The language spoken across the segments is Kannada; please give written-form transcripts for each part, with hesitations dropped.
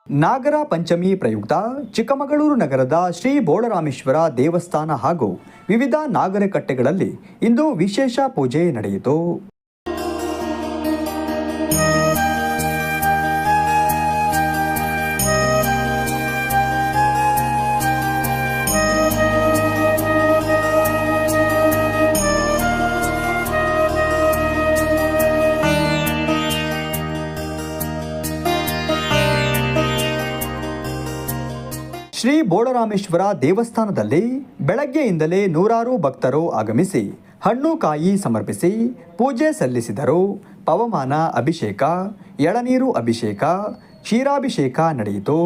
ನಾಗರ ಪಂಚಮಿ ಪ್ರಯುಕ್ತ ಚಿಕ್ಕಮಗಳೂರು ನಗರದ ಶ್ರೀ ಬೋಳರಾಮೇಶ್ವರ ದೇವಸ್ಥಾನ ಹಾಗೂ ವಿವಿಧ ನಾಗರಕಟ್ಟೆಗಳಲ್ಲಿ ಇಂದು ವಿಶೇಷ ಪೂಜೆ ನಡೆಯಿತು. ಶ್ರೀ ಬೋಳರಾಮೇಶ್ವರ ದೇವಸ್ಥಾನದಲ್ಲಿ ಬೆಳಗ್ಗೆಯಿಂದಲೇ ನೂರಾರು ಭಕ್ತರು ಆಗಮಿಸಿ ಹಣ್ಣು ಕಾಯಿ ಸಮರ್ಪಿಸಿ ಪೂಜೆ ಸಲ್ಲಿಸಿದರು. ಪವಮಾನ ಅಭಿಷೇಕ, ಎಳನೀರು ಅಭಿಷೇಕ, ಕ್ಷೀರಾಭಿಷೇಕ ನಡೆಯಿತು.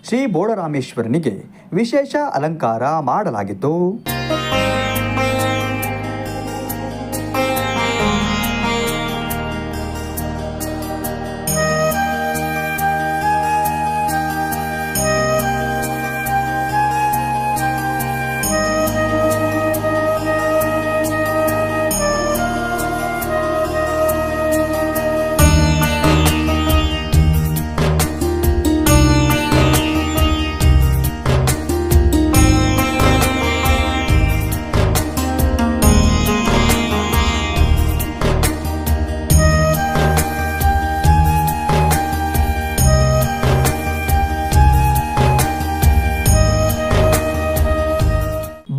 ಶ್ರೀ ಬೋಳರಾಮೇಶ್ವರನಿಗೆ ವಿಶೇಷ ಅಲಂಕಾರ ಮಾಡಲಾಗಿತ್ತು.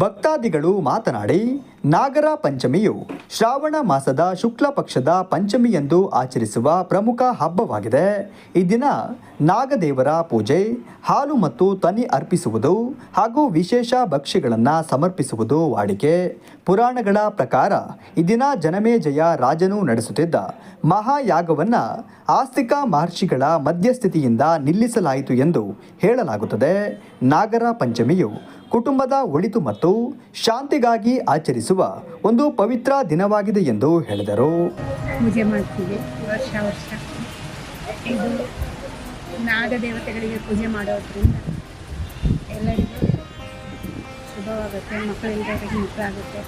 ಭಕ್ತಾದಿಗಳು ಮಾತನಾಡಿ, ನಾಗರ ಪಂಚಮಿಯು ಶ್ರಾವಣ ಮಾಸದ ಶುಕ್ಲ ಪಕ್ಷದ ಪಂಚಮಿಯಂದು ಆಚರಿಸುವ ಪ್ರಮುಖ ಹಬ್ಬವಾಗಿದೆ. ಈ ದಿನ ನಾಗದೇವರ ಪೂಜೆ, ಹಾಲು ಮತ್ತು ತನಿ ಅರ್ಪಿಸುವುದು ಹಾಗೂ ವಿಶೇಷ ಭಕ್ಷ್ಯಗಳನ್ನು ಸಮರ್ಪಿಸುವುದು ವಾಡಿಕೆ. ಪುರಾಣಗಳ ಪ್ರಕಾರ ಈ ದಿನ ಜನಮೇಜಯ ರಾಜನು ನಡೆಸುತ್ತಿದ್ದ ಮಹಾಯಾಗವನ್ನು ಆಸ್ತಿಕ ಮಹರ್ಷಿಗಳ ಮಧ್ಯಸ್ಥಿತಿಯಿಂದ ನಿಲ್ಲಿಸಲಾಯಿತು ಎಂದು ಹೇಳಲಾಗುತ್ತದೆ. ನಾಗರ ಪಂಚಮಿಯು ಕುಟುಂಬದ ಒಳಿತು ಮತ್ತು ಶಾಂತಿಗಾಗಿ ಆಚರಿಸುವ ಒಂದು ಪವಿತ್ರ ದಿನವಾಗಿದೆ ಎಂದು ಹೇಳಿದರು. ಪೂಜೆ ಮಾಡ್ತೀವಿ ವರ್ಷ ವರ್ಷ. ಇದು ನಾಗದೇವತೆಗಳಿಗೆ ಪೂಜೆ ಮಾಡೋದ್ರಿಂದ ಎಲ್ಲರಿಗೂ ಶುಭವಾಗುತ್ತೆ. ಮಕ್ಕಳಿದ್ದವರಿಗೆ ಮಕ್ಕಳು ಆಗುತ್ತೆ,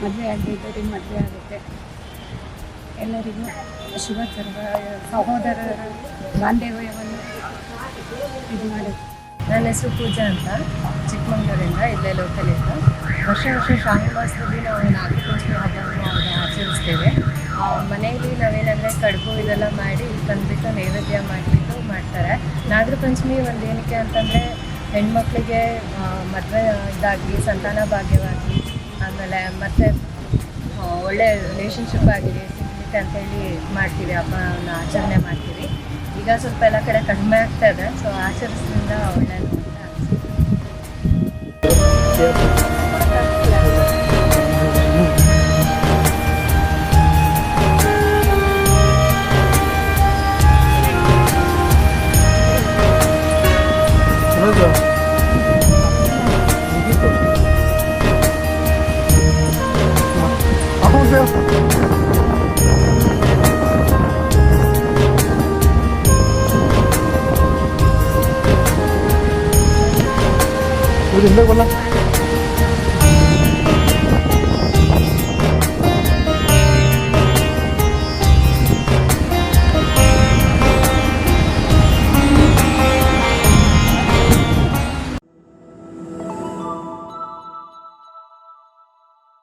ಮದುವೆ ಆಗದಿದ್ದವರಿಗೆ ಮದುವೆ ಆಗುತ್ತೆ. ಎಲ್ಲರಿಗೂ ಶುಭ ತರುವ ಸಹೋದರರ ಬಾಂಧವ್ಯವನ್ನು ಇದು ಮಾಡುತ್ತೆ. ನನ್ನ ಹೆಸರು ಪೂಜಾ ಅಂತ, ಚಿಕ್ಕಮಗಳೂರಿಂದ, ಇಲ್ಲೇ ಲೋಕಲಿಂದ. ವರ್ಷ ಶ್ರಾವಣ ಮಾಸದಲ್ಲಿ ನಾವು ನಾಗರ ಪಂಚಮಿ ಹಬ್ಬವನ್ನು ಆಚರಿಸ್ತೇವೆ. ಮನೆಯಲ್ಲಿ ನಾವೇನಂದರೆ ಕಡುಬು ಇದೆಲ್ಲ ಮಾಡಿ ತಂದುಬಿಟ್ಟು ನೈವೇದ್ಯ ಮಾಡಿಬಿಟ್ಟು ಮಾಡ್ತಾರೆ. ನಾಗರ ಪಂಚಮಿ ಒಂದು ಏನಕ್ಕೆ ಅಂತಂದರೆ ಹೆಣ್ಮಕ್ಳಿಗೆ ಮದುವೆ ಇದಾಗಲಿ, ಸಂತಾನ ಭಾಗ್ಯವಾಗಿ, ಆಮೇಲೆ ಮತ್ತು ಒಳ್ಳೆ ರಿಲೇಷನ್ಶಿಪ್ ಆಗಿದೆ ಸಿಗಲಿಕ್ಕೆ ಅಂತೇಳಿ ಮಾಡ್ತೀವಿ, ಹಬ್ಬನ ಆಚರಣೆ ಮಾಡ್ತೀವಿ. ಈಗ ಸ್ವಲ್ಪ ಎಲ್ಲ ಕಡೆ ಕಡಿಮೆ ಆಗ್ತಾ ಇದೆ, ಸೊ ಆಚರಿಸೋದ್ರಿಂದ ಒಳ್ಳೆಯದು ಅಂತ ಅನಿಸುತ್ತೆ.